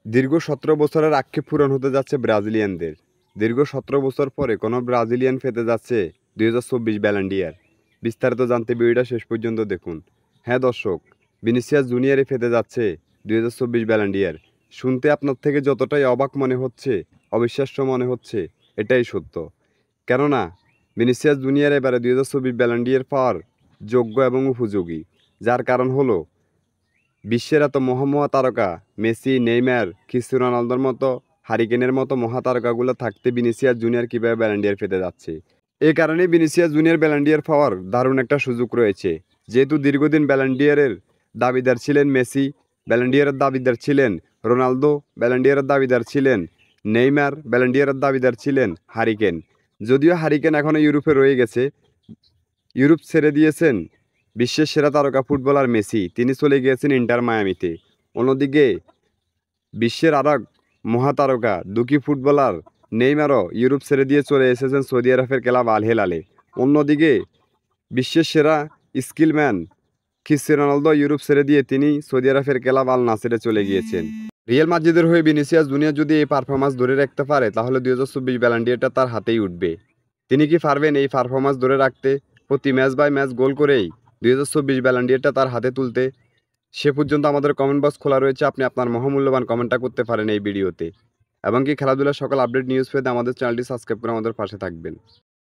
দীর্ঘ ১৭ বছরের আক্ষেপ পূরণ হতে যাচ্ছে ব্রাজিলিয়ানদের। দীর্ঘ ১৭ বছর পরে কোনো ব্রাজিলিয়ান পেতে যাচ্ছে ২০২৪ ব্যালন ডি'অর। বিস্তারিত জানতে ভিডিওটা শেষ পর্যন্ত দেখুন। হ্যাঁ দর্শক, ভিনিসিয়াস জুনিয়রই পেতে যাচ্ছে ২০২৪ ব্যালন ডি'অর। শুনতে আপনার থেকে যতটাই অবাক মনে হচ্ছে, অবিশ্বাস্য মনে হচ্ছে, এটাই সত্য। কেননা ভিনিসিয়াস জুনিয়র এবারে ২০২৪ ব্যালন ডি'অর পাওয়ার যোগ্য এবং উপযোগী। যার কারণ হলো বিশ্বের এত মহামহা তারকা মেসি, নেইমার, ক্রিস্টিয়ানো রোনালদোর মতো, হ্যারি কেনের মতো মহাতারকাগুলো থাকতে ভিনিসিয়াস জুনিয়র কীভাবে ব্যালন ডি'অর পেতে যাচ্ছে? এ কারণেই ভিনিসিয়াস জুনিয়র ব্যালন ডি'অর পাওয়ার দারুণ একটা সুযোগ রয়েছে। যেহেতু দীর্ঘদিন ব্যালন ডি'অরের দাবিদার ছিলেন মেসি, ব্যালন ডি'অরের দাবিদার ছিলেন রোনালদো, ব্যালন ডি'অরের দাবিদার ছিলেন নেইমার, ব্যালন ডি'অরের দাবিদার ছিলেন হ্যারি কেন। যদিও হ্যারি কেন এখনও ইউরোপে রয়ে গেছে, ইউরোপ ছেড়ে দিয়েছেন বিশ্বের সেরা তারকা ফুটবলার মেসি, তিনি চলে গিয়েছেন ইন্টার মায়ামিতে। অন্যদিকে বিশ্বের আর এক মহাতারকা দুঃখী ফুটবলার নেইমারও ইউরোপ ছেড়ে দিয়ে চলে এসেছেন সৌদি আরবের ক্লাব আল হিলালে। অন্যদিকে বিশ্বের সেরা স্কিলম্যান ক্রিস্টিয়ানো রোনালদো ইউরোপ ছেড়ে দিয়ে তিনি সৌদি আরবের ক্লাব আল নাসেরে চলে গিয়েছেন। রিয়াল মাদ্রিদের হয়ে ভিনিসিয়াস জুনিয়র যদি এই পারফরম্যান্স ধরে রাখতে পারে, তাহলে ২০২৪ ব্যালন ডি'অরটা তার হাতেই উঠবে। তিনি কি পারবেন এই পারফরম্যান্স ধরে রাখতে, প্রতি ম্যাচ বাই ম্যাচ গোল করেই ২০২৪ ব্যালন ডি'অরটা তার হাতে তুলতে? সে পর্যন্ত আমাদের কমেন্ট বক্স খোলা রয়েছে, আপনি আপনার মহামূল্যবান কমেন্টটা করতে পারেন এই ভিডিওতে। এবং কি খেলাধুলার সকল আপডেট নিউজ পেতে আমাদের চ্যানেলটি সাবস্ক্রাইব করে আমাদের পাশে থাকবেন।